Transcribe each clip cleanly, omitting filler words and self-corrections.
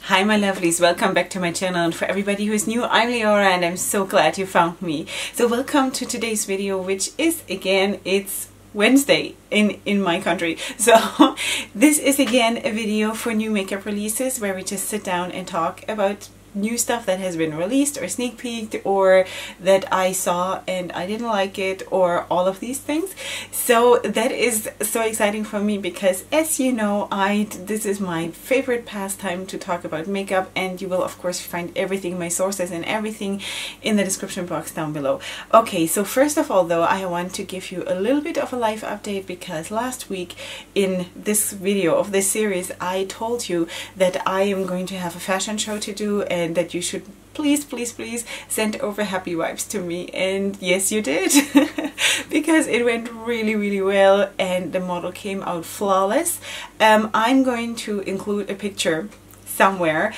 Hi my lovelies, welcome back to my channel, and for everybody who is new, I'm Leora and I'm so glad you found me. So welcome to today's video, which is again, it's Wednesday in my country. So this is again a video for new makeup releases where we just sit down and talk about new stuff that has been released or sneak peeked or that I saw and I didn't like it, or all of these things. So that is so exciting for me because, as you know, this is my favorite pastime to talk about makeup, and you will of course find everything, my sources and everything, in the description box down below. Okay, so first of all though, I want to give you a little bit of a life update because last week in this video of this series I told you that I am going to have a fashion show to do and that you should please send over happy vibes to me, and yes you did. Because it went really well and the model came out flawless. I'm going to include a picture somewhere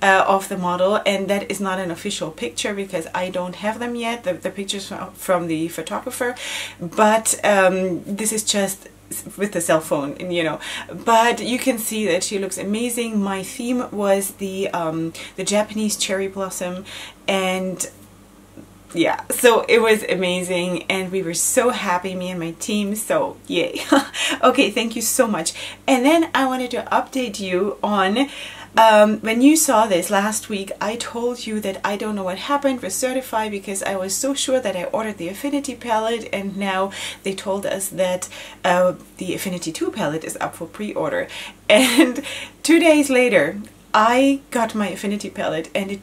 of the model, and that is not an official picture because I don't have them yet, the pictures from the photographer, but this is just with the cell phone, you know. But you can see that she looks amazing. My theme was the Japanese cherry blossom, and yeah, so it was amazing and we were so happy, me and my team, so yay. Okay, thank you so much. And then I wanted to update you on when you saw this last week, I told you that I don't know what happened with Certify because I was so sure that I ordered the Affinity palette, and now they told us that the Affinity 2 palette is up for pre-order. And 2 days later I got my Affinity palette, and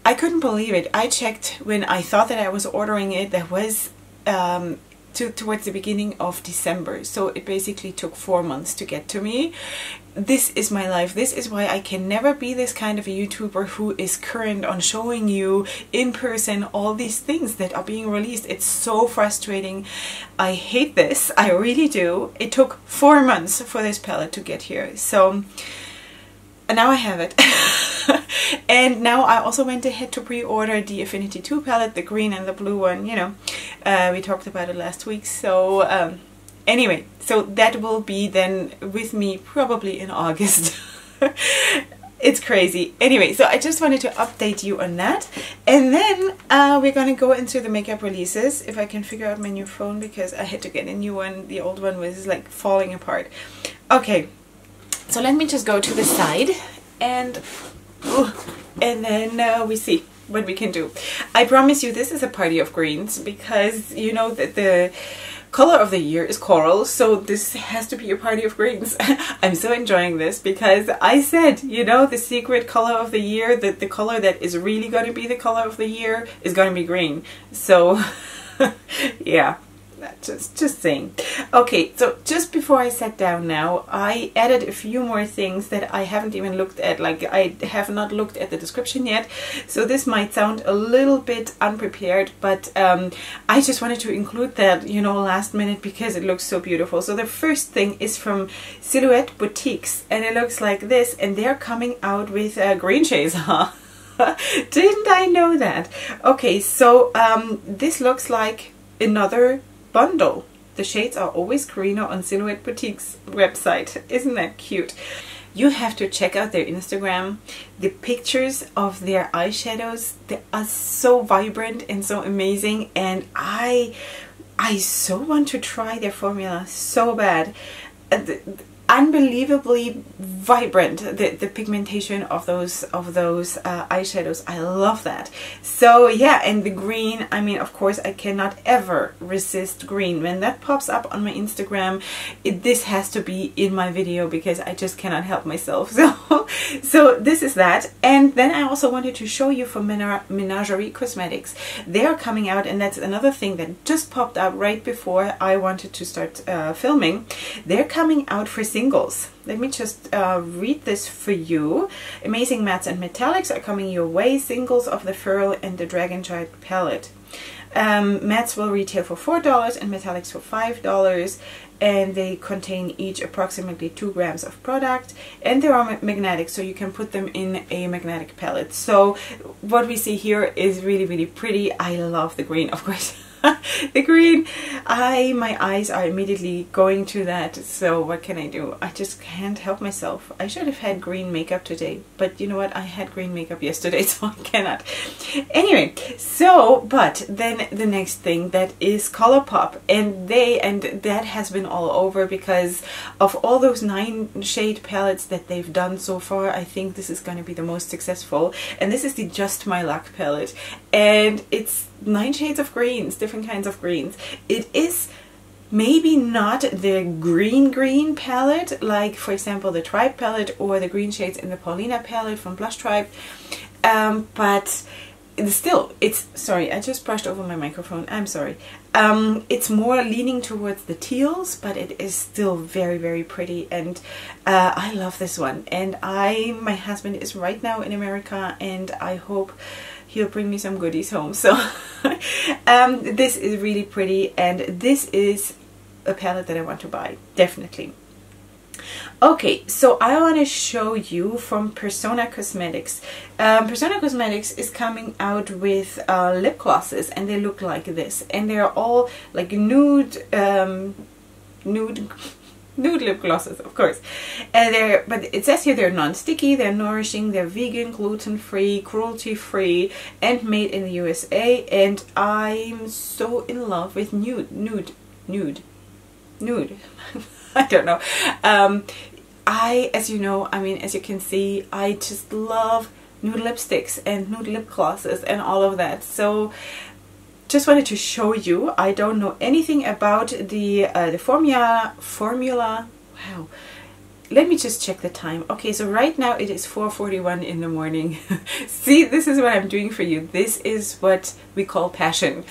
I couldn't believe it. I checked when I thought that I was ordering it, that was towards the beginning of December, so it basically took 4 months to get to me. This is my life. This is why I can never be this kind of a YouTuber who is current on showing you in person all these things that are being released. It's so frustrating. I hate this. I really do. It took 4 months for this palette to get here, so now I have it. And now I also went ahead to pre-order the Affinity 2 palette, the green and the blue one, you know. We talked about it last week, so anyway, so that will be then with me probably in August. It's crazy. Anyway, so I just wanted to update you on that. And then we're gonna go into the makeup releases, if I can figure out my new phone because I had to get a new one. The old one was like falling apart. Okay, so let me just go to the side and then we see what we can do. I promise you this is a party of greens because you know that the color of the year is coral, so this has to be a party of greens. I'm so enjoying this because I said, you know, the secret color of the year, that the color that is really going to be the color of the year is going to be green. So yeah, just saying. Okay, so just before I sat down now, I added a few more things that I haven't even looked at. Like, I have not looked at the description yet, so this might sound a little bit unprepared, but I just wanted to include that, you know, last minute because it looks so beautiful. So the first thing is from Silhouette Boutiques, and it looks like this, and they're coming out with green shades, huh? Didn't I know that? Okay, so this looks like another bundle. The shades are always greener on Silhouette Boutique's website. Isn't that cute? You have to check out their Instagram. The pictures of their eyeshadows, they are so vibrant and so amazing, and I so want to try their formula so bad. Unbelievably vibrant, the pigmentation of those eyeshadows. I love that. So yeah, and the green, I mean, of course I cannot ever resist green. When that pops up on my Instagram, this has to be in my video because I just cannot help myself. So this is that. And then I also wanted to show you from Menagerie Cosmetics. They are coming out, and that's another thing that just popped up right before I wanted to start filming. They're coming out for singles. Let me just read this for you. Amazing Mattes and Metallics are coming your way. Singles of the Furl and the Dragon Child palette. Mattes will retail for $4 and metallics for $5, and they contain each approximately 2 grams of product, and they are magnetic, so you can put them in a magnetic palette. So what we see here is really, really pretty. I love the green, of course. The green, my eyes are immediately going to that. So what can I do? I just can't help myself. I should have had green makeup today, but you know what? I had green makeup yesterday, so I cannot. Anyway, so but then the next thing, that is ColourPop, and that has been all over because of all those 9 shade palettes that they've done so far. I think this is going to be the most successful, and this is the Just My Luck palette, and it's 9 shades of greens, different kinds of greens. It is maybe not the green palette, like for example the Tribe palette or the green shades in the Paulina palette from Blush Tribe, but still, it's, sorry, I just brushed over my microphone, I'm sorry. It's more leaning towards the teals, but it is still very, very pretty, and I love this one. And my husband is right now in America, and I hope he'll bring me some goodies home. So this is really pretty, and this is a palette that I want to buy, definitely. Okay, so I want to show you from Persona Cosmetics. Persona Cosmetics is coming out with lip glosses, and they look like this, and they're all like nude lip glosses, of course. But it says here they're non-sticky, they're nourishing, they're vegan, gluten-free, cruelty-free, and made in the USA. And I'm so in love with nude. I don't know. As you know, I mean, as you can see, I just love nude lipsticks and nude lip glosses and all of that. So just wanted to show you. I don't know anything about the formula. Wow. Let me just check the time. Okay, so right now it is 4:41 in the morning. See, this is what I'm doing for you. This is what we call passion.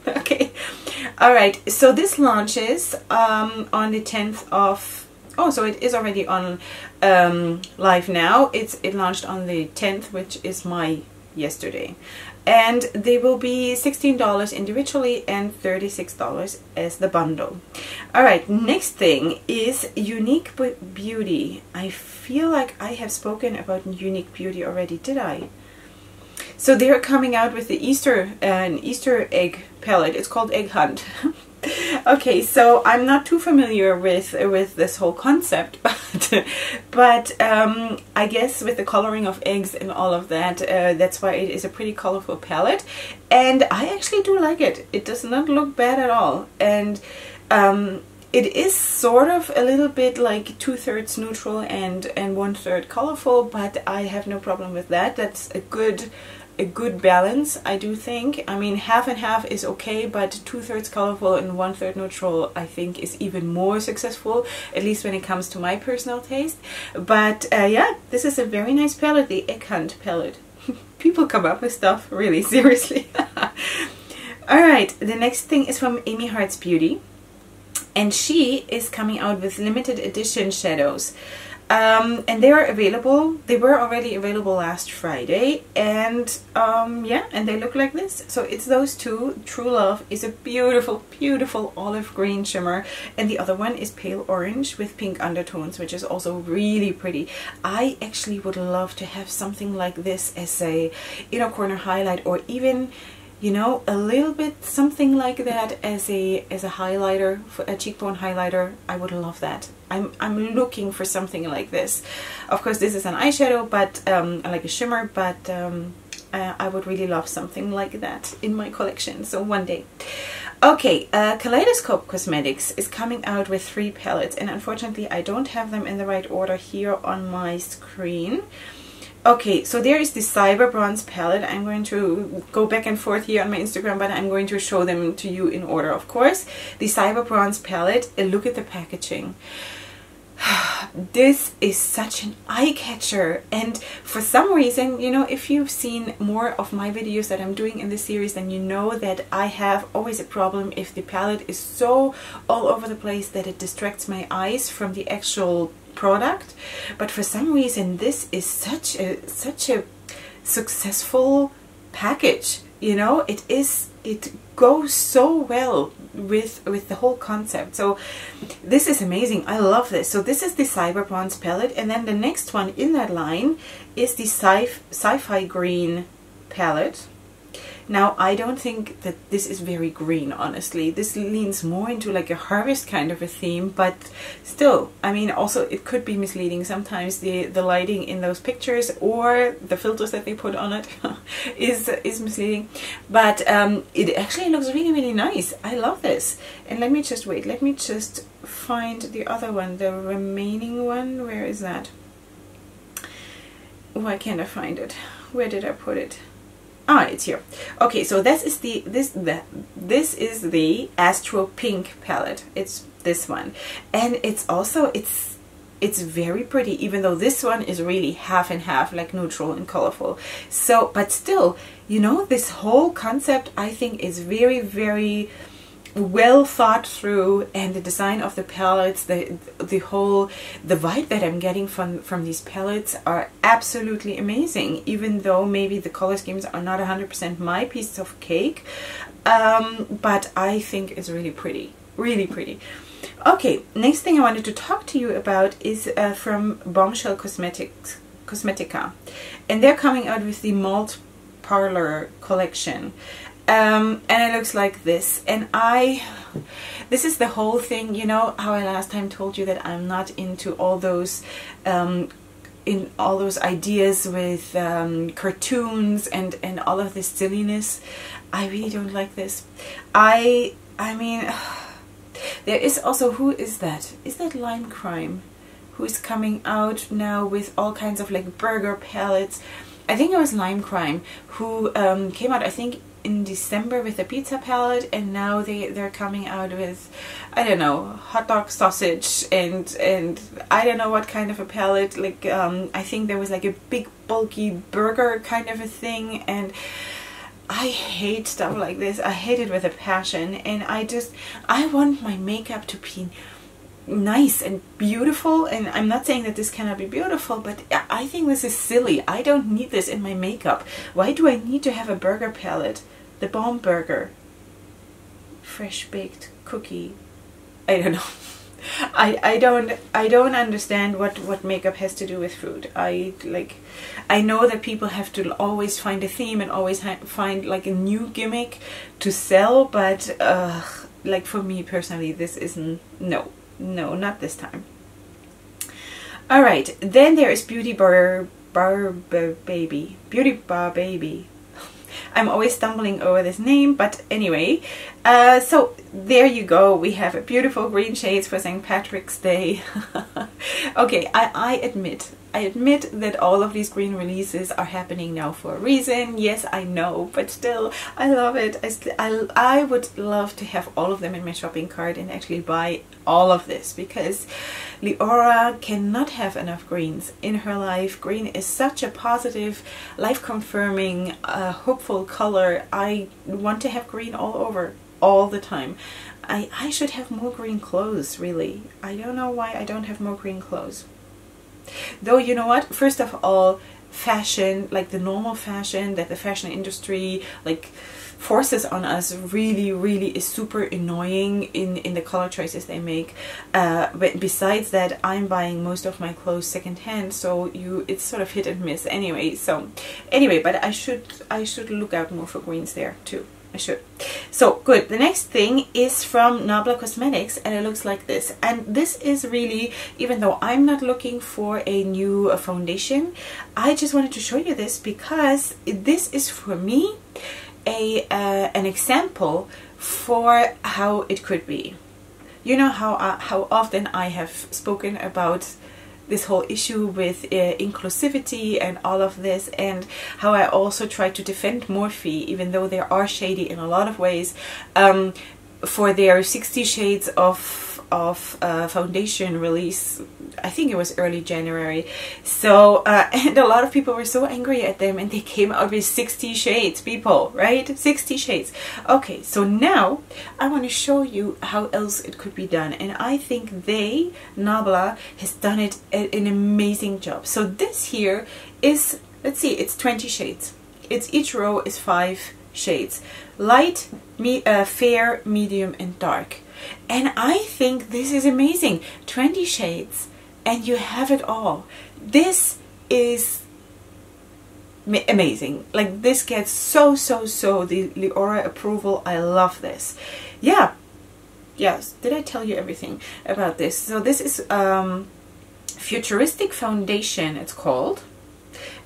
Okay. All right. So this launches on the 10th of, oh, so it is already on live now. It launched on the 10th, which is my yesterday. And they will be $16 individually and $36 as the bundle. Alright, next thing is Unique Beauty. I feel like I have spoken about Unique Beauty already, did I? So they're coming out with the Easter egg palette. It's called Egg Hunt. Okay, so I'm not too familiar with this whole concept, but I guess with the coloring of eggs and all of that, that's why it is a pretty colorful palette, and I actually do like it. It does not look bad at all, and it is sort of a little bit like 2/3 neutral and 1/3 colorful, but I have no problem with that. That's a good balance, I do think. I mean, half and half is okay, but 2/3 colorful and 1/3 neutral, I think, is even more successful, at least when it comes to my personal taste. But yeah, this is a very nice palette, the Egg Hunt palette. People come up with stuff, really, seriously. Alright, the next thing is from Amy Hearts Beauty, and she is coming out with limited edition shadows. And they are available. They were already available last Friday, and yeah, and they look like this. So it's those two. True Love is a beautiful, beautiful olive green shimmer, and the other one is pale orange with pink undertones, which is also really pretty. I actually would love to have something like this as a inner corner highlight, or even, you know, a little bit something like that as a highlighter, for a cheekbone highlighter. I would love that. I'm looking for something like this. Of course, this is an eyeshadow, but like a shimmer, but I would really love something like that in my collection. So one day. Okay, Kaleidoscope Cosmetics is coming out with 3 palettes, and unfortunately I don't have them in the right order here on my screen. Okay, so there is the Cyber Bronze palette. I'm going to go back and forth here on my Instagram, but I'm going to show them to you in order, of course. The Cyber Bronze palette, look at the packaging. This is such an eye-catcher, and for some reason, you know, if you've seen more of my videos that I'm doing in this series, then you know that I have always a problem if the palette is so all over the place that it distracts my eyes from the actual product. But for some reason, this is such a successful package. You know, it goes so well with the whole concept. So this is amazing. I love this. So this is the Cyber Bronze palette, and then the next one in that line is the Sci-Fi Green palette. Now, I don't think that this is very green, honestly. This leans more into like a harvest kind of a theme, but still, I mean, also it could be misleading. Sometimes the lighting in those pictures or the filters that they put on it is misleading. But it actually looks really, really nice. I love this. And let me just wait. Let me just find the other one, the remaining one. Where is that? Why can't I find it? Where did I put it? Ah, it's here. Okay, so this is the Astro Pink palette. It's this one, and it's also it's very pretty. Even though this one is really half and half, like neutral and colorful. So, but still, you know, this whole concept I think is very, very well thought through, and the design of the palettes, the vibe that I'm getting from these palettes are absolutely amazing, even though maybe the color schemes are not 100% my piece of cake, but I think it's really pretty, really pretty. Okay, next thing I wanted to talk to you about is from Bombshell Cosmetica, and they're coming out with the Malt Parlor collection. And it looks like this, and this is the whole thing, you know how I last time told you that I'm not into all those ideas with cartoons and all of this silliness. I really don't like this. I mean, there is also, who is that? Is that Lime Crime? Who is coming out now with all kinds of like burger palettes? I think it was Lime Crime who came out, I think, in December with a pizza palette, and now they're coming out with, I don't know, hot dog sausage and I don't know what kind of a palette. Like I think there was like a big bulky burger kind of a thing, and I hate stuff like this. I hate it with a passion, and I want my makeup to be nice and beautiful, and I'm not saying that this cannot be beautiful, but I think this is silly. I don't need this in my makeup. Why do I need to have a burger palette? The Bomb Burger, fresh baked cookie, I don't know. I don't understand what makeup has to do with food. I know that people have to always find a theme and always find like a new gimmick to sell, but like for me personally, this isn't, no, not this time. All right, then there is Beauty Bar Baby. I'm always stumbling over this name, but anyway, so there you go. We have a beautiful green shades for St. Patrick's Day. Okay, I admit that all of these green releases are happening now for a reason. Yes, I know, but still, I love it. I would love to have all of them in my shopping cart and actually buy all of this, because Leora cannot have enough greens in her life. Green is such a positive, life-confirming, hopeful color. I want to have green all over, all the time. I should have more green clothes, really. I don't know why I don't have more green clothes. Though, you know what? First of all, fashion, like the normal fashion that the fashion industry like forces on us, really is super annoying in the color choices they make. But besides that, I'm buying most of my clothes secondhand, so it's sort of hit and miss anyway. So anyway, but I should look out more for greens there too. I should. So good. The next thing is from Nabla Cosmetics, and it looks like this. And this is really, even though I'm not looking for a new foundation, I just wanted to show you this because this is for me an example for how it could be. You know how often I have spoken about this whole issue with inclusivity and all of this, and how I also try to defend Morphe, even though they are shady in a lot of ways, for their 60 Shades of foundation release. I think it was early January. So and a lot of people were so angry at them, and they came out with 60 shades, people, right? 60 shades. Okay, so now I want to show you how else it could be done, and I think Nabla has done it an amazing job. So this here is, let's see, it's 20 shades. Each row is 5 shades: light, fair, medium, and dark. And I think this is amazing. 20 shades, and you have it all. This is amazing. Like, this gets so the Leora approval. I love this. Yeah. Yes, did I tell you everything about this? So this is Futuristic Foundation, it's called.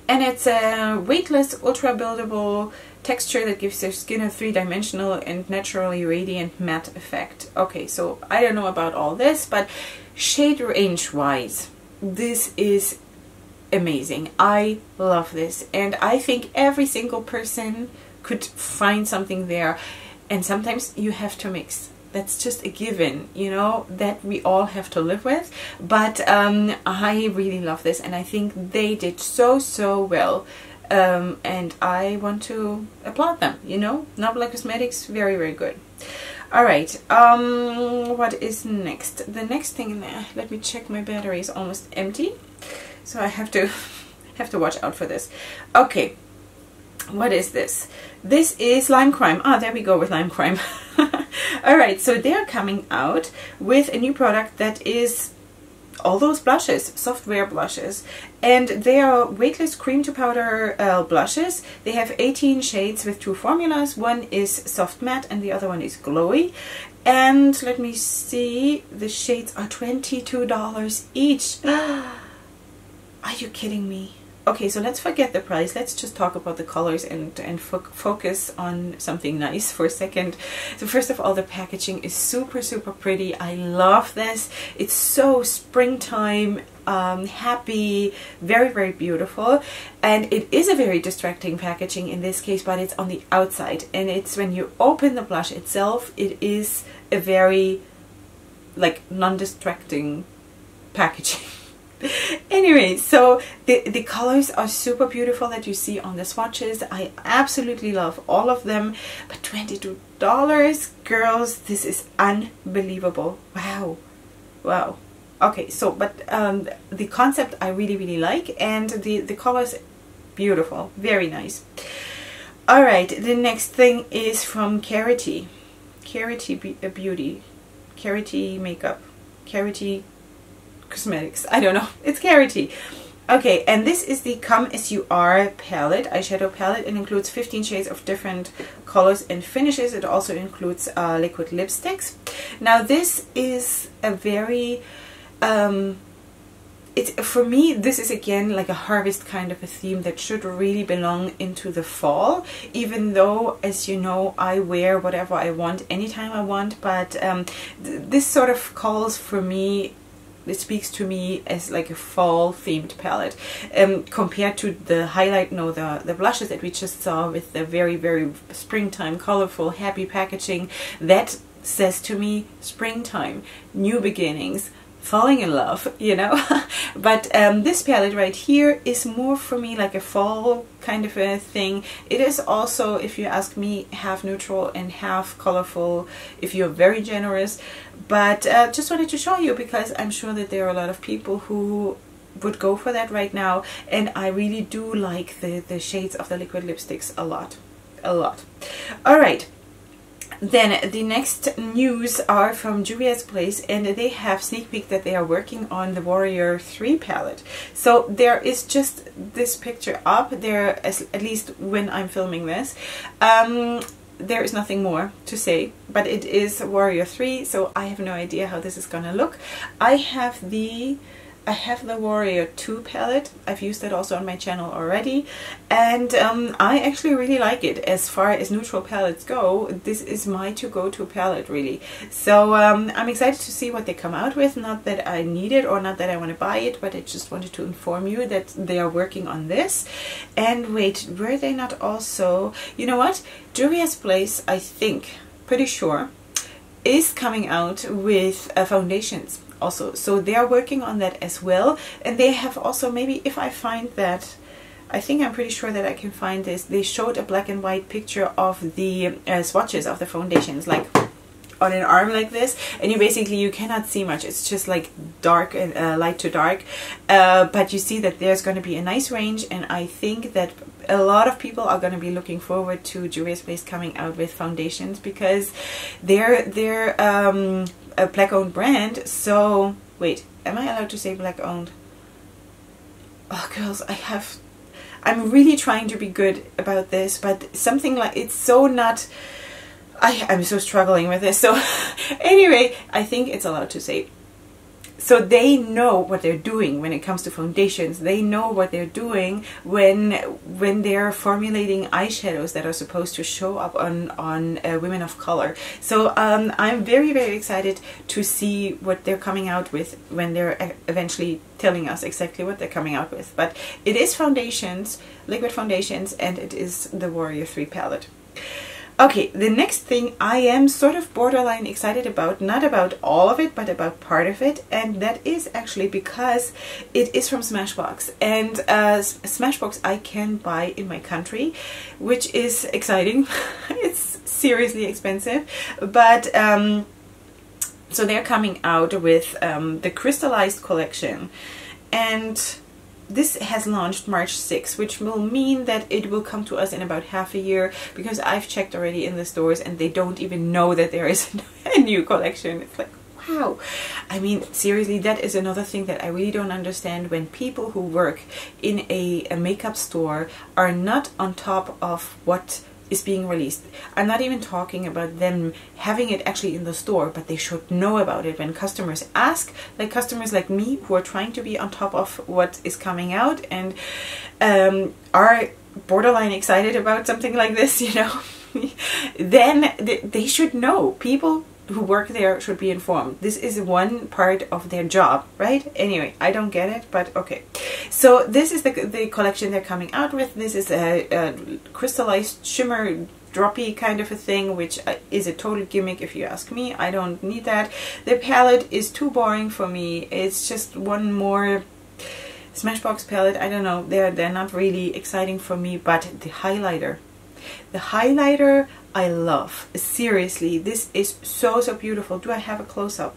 And it's a weightless, ultra buildable texture that gives your skin a three-dimensional and naturally radiant matte effect. Okay, so I don't know about all this, but shade range wise, this is amazing. I love this, and I think every single person could find something there. And sometimes you have to mix. That's just a given, you know, that we all have to live with. But I really love this, and I think they did so well. And I want to applaud them, you know. Nabla Cosmetics, very good. All right, what is next? The next thing, let me check, my battery is almost empty, so I have to watch out for this. Okay, what is this? This is Lime Crime. Ah, there we go with Lime Crime. All right, so they're coming out with a new product that is all those blushes, software blushes, and they are weightless cream to powder blushes. They have 18 shades with 2 formulas. One is soft matte and the other one is glowy. And let me see, the shades are $22 each. Are you kidding me? Okay, so let's forget the price. Let's just talk about the colors and focus on something nice for a second. So first of all, the packaging is super pretty. I love this. It's so springtime, happy, very beautiful. And it is a very distracting packaging in this case, but it's on the outside. And it's when you open the blush itself, it is a very, like, non-distracting packaging. Anyway, so the colors are super beautiful that you see on the swatches. I absolutely love all of them, but $22, girls, this is unbelievable. Wow. Okay, so but the concept I really like, and the colors beautiful, very nice. All right, the next thing is from Carity Beauty, Carity Makeup, Carity Cosmetics, I don't know, it's Carity. Okay, and this is the Come As You Are palette, eyeshadow palette. It includes 15 shades of different colors and finishes. It also includes liquid lipsticks. Now this is a very for me, this is again like a harvest kind of a theme that should really belong into the fall, even though, as you know, I wear whatever I want anytime I want, but this sort of calls for me, it speaks to me as like a fall themed palette, compared to the highlight, no, the blushes that we just saw with the very springtime, colorful, happy packaging. That says to me springtime, new beginnings, falling in love, you know. But this palette right here is more for me like a fall kind of a thing. It is also, if you ask me, half neutral and half colorful if you're very generous. But just wanted to show you because I'm sure that there are a lot of people who would go for that right now, and I really do like the shades of the liquid lipsticks a lot. All right. Then the next news are from Juvia's Place, and they have sneak peek that they are working on the Warrior 3 palette. So there is just this picture up there, at least when I'm filming this. There is nothing more to say, but it is Warrior 3, so I have no idea how this is gonna look. I have the Warrior 2 palette. I've used it also on my channel already, and I actually really like it. As far as neutral palettes go, this is my to-go-to palette, really. So I'm excited to see what they come out with. Not that I need it or not that I want to buy it, but I just wanted to inform you that they are working on this. And wait, were they not also, you know what, Juvia's Place, I think, pretty sure, is coming out with foundations also, so they are working on that as well. And they have also, maybe if I find that, I think I'm pretty sure that I can find this, they showed a black and white picture of the swatches of the foundations, like on an arm like this, and you cannot see much. It's just like dark and light to dark, but you see that there's going to be a nice range, and I think that a lot of people are going to be looking forward to Juvia's Place coming out with foundations, because they're a black owned brand. So wait, am I allowed to say black owned? Oh girls, I'm really trying to be good about this, but something like, it's so not, I'm so struggling with this. So anyway, I think it's allowed to say. So they know what they're doing when it comes to foundations. They know what they're doing when they're formulating eyeshadows that are supposed to show up on women of color. So I'm very, very excited to see what they're coming out with when they're eventually telling us exactly what they're coming out with. But it is foundations, liquid foundations, and it is the Warrior 3 palette. Okay, the next thing I am sort of borderline excited about, not about all of it, but about part of it, and that is actually because it is from Smashbox, and Smashbox I can buy in my country, which is exciting. It's seriously expensive, but so they're coming out with the crystallized collection, and this has launched March 6th, which will mean that it will come to us in about half a year, because I've checked already in the stores and they don't even know that there is a new collection. It's like, wow. I mean, seriously, that is another thing that I really don't understand, when people who work in a makeup store are not on top of what is being released. I'm not even talking about them having it actually in the store, but they should know about it when customers ask, like customers like me who are trying to be on top of what is coming out and are borderline excited about something like this, you know. Then they should know. People who work there should be informed. This is one part of their job, right? Anyway, I don't get it, but okay. So this is the collection they're coming out with. This is a crystallized shimmer droppy kind of a thing, which is a total gimmick if you ask me. I don't need that. The palette is too boring for me. It's just one more Smashbox palette. I don't know, they're not really exciting for me. But the highlighter I love. Seriously, this is so beautiful. Do I have a close-up?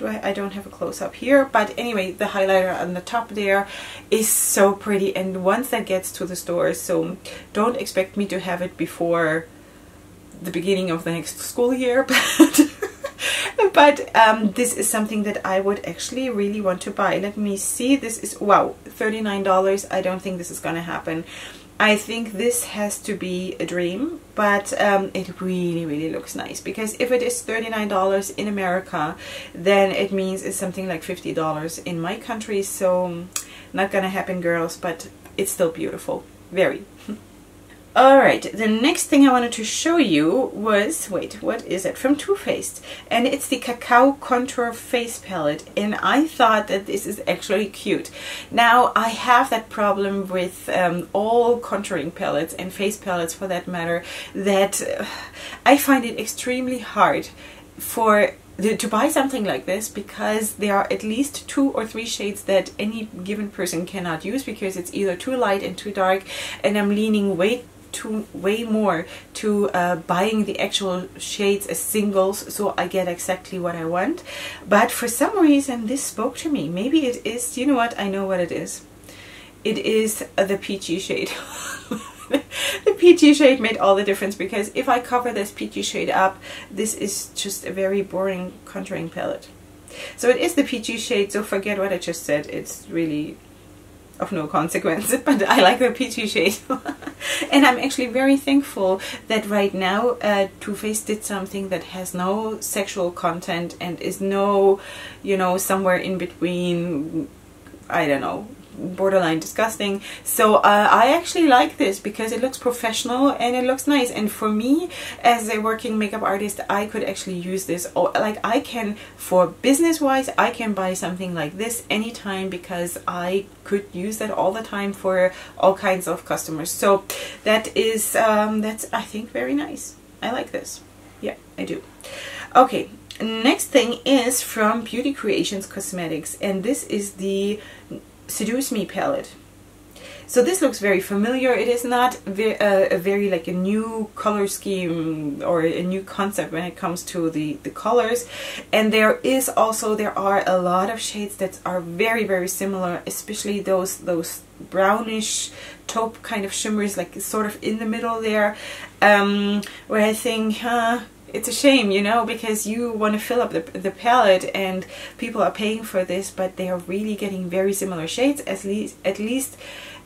I don't have a close-up here, but anyway, the highlighter on the top there is so pretty, and once that gets to the stores, so don't expect me to have it before the beginning of the next school year, but this is something that I would actually really want to buy. Let me see. This is, wow, $39. I don't think this is gonna happen. I think this has to be a dream, but it really looks nice, because if it is $39 in America, then it means it's something like $50 in my country. So not gonna happen, girls, but it's still beautiful, very. Alright, the next thing I wanted to show you was, wait, what is it? From Too Faced. And it's the Cacao Contour Face Palette. And I thought that this is actually cute. Now, I have that problem with all contouring palettes and face palettes for that matter, that I find it extremely hard to buy something like this, because there are at least 2 or 3 shades that any given person cannot use, because it's either too light and too dark, and I'm leaning way more to buying the actual shades as singles, so I get exactly what I want. But for some reason this spoke to me. Maybe it is, you know what, I know what it is. It is the peachy shade. The peachy shade made all the difference, because if I cover this peachy shade up, this is just a very boring contouring palette. So it is the peachy shade, so forget what I just said. It's really of no consequence, but I like the peachy shade. And I'm actually very thankful that right now Too Faced did something that has no sexual content and is no, you know, somewhere in between, I don't know, borderline disgusting. So I actually like this, because it looks professional and it looks nice, and for me as a working makeup artist, I could actually use this. Like, I can, for business wise, I can buy something like this anytime, because I could use that all the time for all kinds of customers. So that is that's, I think, very nice. I like this. Yeah, I do. Okay, next thing is from Beauty Creations Cosmetics, and this is the Seduce Me palette. So this looks very familiar. It is not a very like a new color scheme or a new concept when it comes to the colors, and there are a lot of shades that are very similar, especially those brownish taupe kind of shimmers, like sort of in the middle there, where I think it's a shame, you know, because you want to fill up the palette and people are paying for this, but they are really getting very similar shades, at least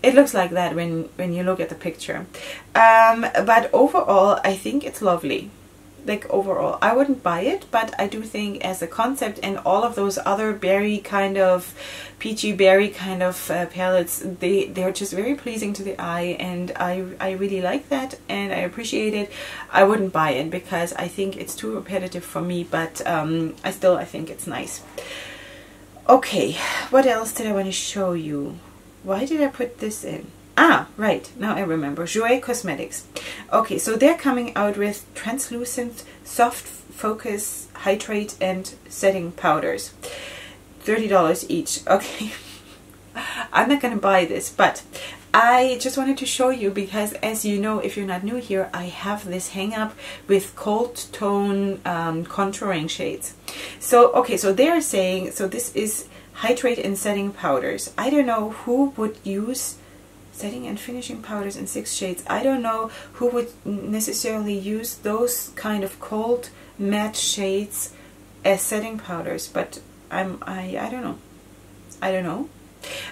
It looks like that when you look at the picture. But overall, I think it's lovely. Like overall, I wouldn't buy it, but I do think as a concept, and all of those other berry kind of, peachy berry kind of palettes, they're just very pleasing to the eye, and I really like that and I appreciate it. I wouldn't buy it because I think it's too repetitive for me, but I think it's nice. Okay, what else did I want to show you? Why did I put this in? Ah, right, now I remember. Jouer Cosmetics. Okay, so they're coming out with translucent, soft focus, hydrate and setting powders. $30 each. Okay, I'm not gonna buy this, but I just wanted to show you because, as you know, if you're not new here, I have this hang up with cold tone contouring shades. So, okay, so they're saying, so this is hydrate and setting powders. I don't know who would use setting and finishing powders in 6 shades. I don't know who would necessarily use those kind of cold matte shades as setting powders, but I don't know. I don't know.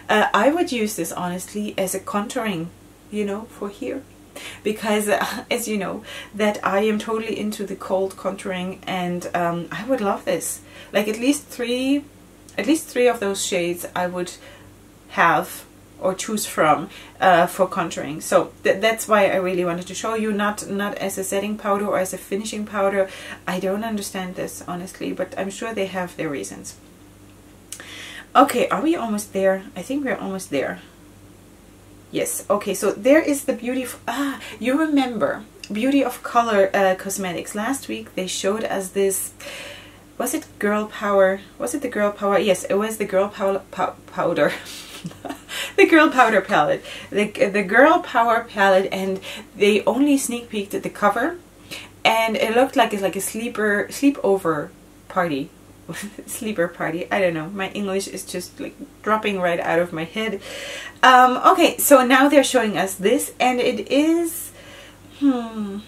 I would use this honestly as a contouring, you know, for here, because as you know, that I am totally into the cold contouring, and I would love this. Like at least three of those shades I would have or choose from for contouring. So that's why I really wanted to show you, not as a setting powder or as a finishing powder. I don't understand this honestly, but I'm sure they have their reasons. Okay, are we almost there? I think we're almost there. Yes. Okay, so there is the Beauty of, you remember Beauty of Color Cosmetics. Last week they showed us this, was it Girl Power? Was it the Girl Power? Yes, it was the Girl Powder. The Girl Powder palette. The Girl Power palette, and they only sneak peeked at the cover, and it looked like it's like a sleepover party. Sleeper party. I don't know. My English is just like dropping right out of my head. Okay, so now they're showing us this, and it is, I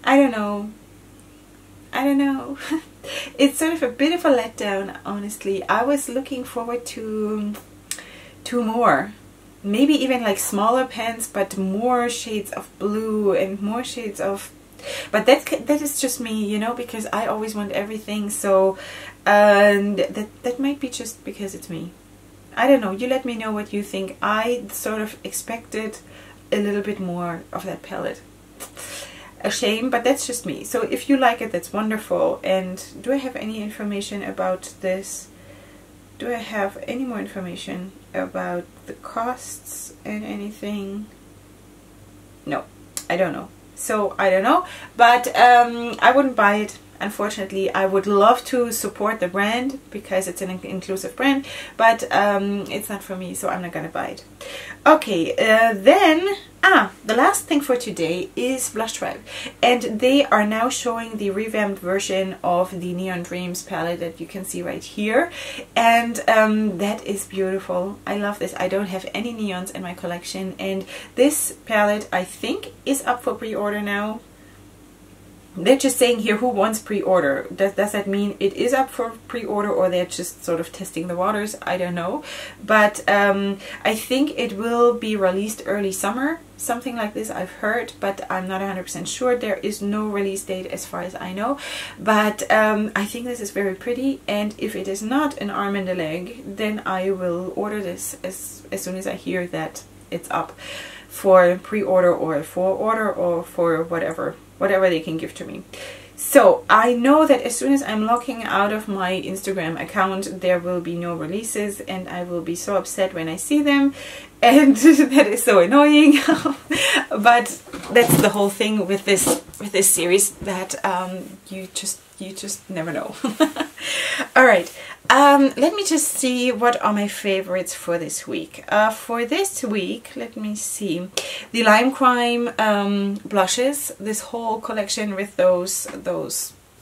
don't know. It's sort of a bit of a letdown, honestly. I was looking forward to more. Maybe even like smaller pens, but more shades of blue and more shades of... But that is just me, you know, because I always want everything. So that might be just because it's me. I don't know. You let me know what you think. I sort of expected a little bit more of that palette. A shame, but that's just me. So if you like it, that's wonderful. And do I have any information about this? Do I have any more information about the costs and anything? No, I don't know. So I don't know, but I wouldn't buy it. Unfortunately, I would love to support the brand because it's an inclusive brand, but it's not for me, so I'm not gonna buy it. Okay, then the last thing for today is Blush Tribe, and they are now showing the revamped version of the Neon Dreams palette that you can see right here, and that is beautiful. I love this. I don't have any neons in my collection, and this palette I think is up for pre-order now. They're just saying here who wants pre-order. Does that mean it is up for pre-order, or they're just sort of testing the waters? I don't know. But I think it will be released early summer, something like this I've heard, but I'm not 100% sure. There is no release date as far as I know. But I think this is very pretty, and if it is not an arm and a leg, then I will order this as soon as I hear that it's up for pre-order or for order or for whatever they can give to me. So I know that as soon as I'm logging out of my Instagram account, there will be no releases, and I will be so upset when I see them, and that is so annoying. But that's the whole thing with this series, that you just never know. All right, let me just see what are my favorites for this week. For this week, let me see, the Lime Crime blushes. This whole collection with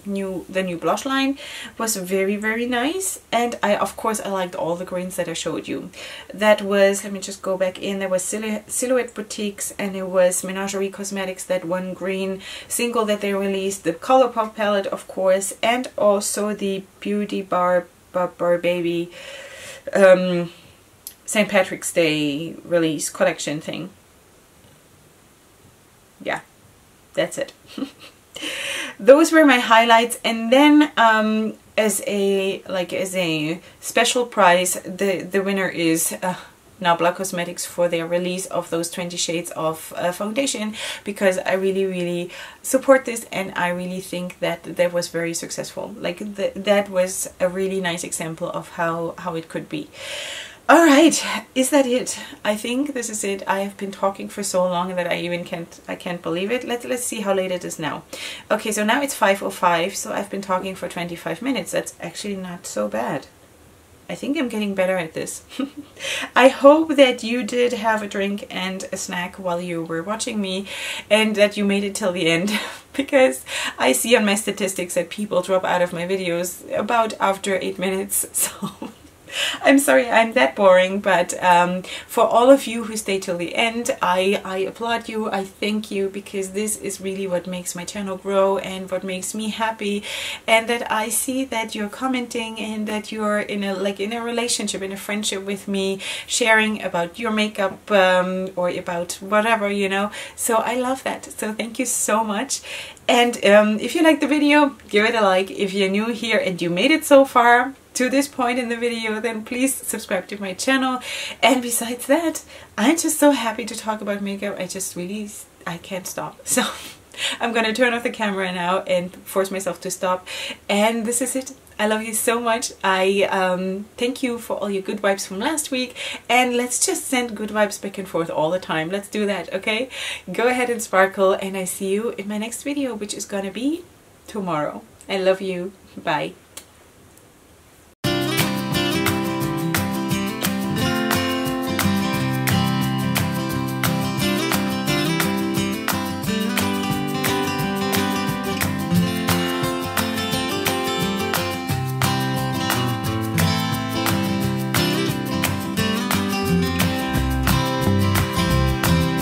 the new blush line was very, very nice, and of course I liked all the greens that I showed you. That was, let me just go back in, there was Silhouette Boutiques, and it was Menagerie Cosmetics, that one green single that they released, the ColourPop palette of course, and also the Beauty Bar Baby St. Patrick's Day release collection thing. Yeah, that's it. Those were my highlights. And then as a special prize, the winner is Nabla Cosmetics for their release of those 20 shades of foundation, because I really support this, and I really think that that was very successful. Like that was a really nice example of how it could be. All right, is that it? I think this is it. I have been talking for so long that I can't believe it. Let's see how late it is now. Okay, so now it's 5:05, so I've been talking for 25 minutes. That's actually not so bad. I think I'm getting better at this. I hope that you did have a drink and a snack while you were watching me, and that you made it till the end, because I see on my statistics that people drop out of my videos about after 8 minutes. So I'm sorry I'm that boring, but for all of you who stay till the end, I applaud you, I thank you, because this is really what makes my channel grow and what makes me happy, and that I see that you're commenting and that you're in a relationship, in a friendship with me, sharing about your makeup or about whatever, you know. So I love that. So thank you so much. And if you like the video, give it a like. If you're new here and you made it so far to this point in the video, then please subscribe to my channel. And besides that, I'm just so happy to talk about makeup. I can't stop. So I'm gonna turn off the camera now and force myself to stop. And this is it. I love you so much. I thank you for all your good vibes from last week, and let's just send good vibes back and forth all the time. Let's do that, okay? Go ahead and sparkle, and I see you in my next video, which is gonna be tomorrow. I love you. Bye.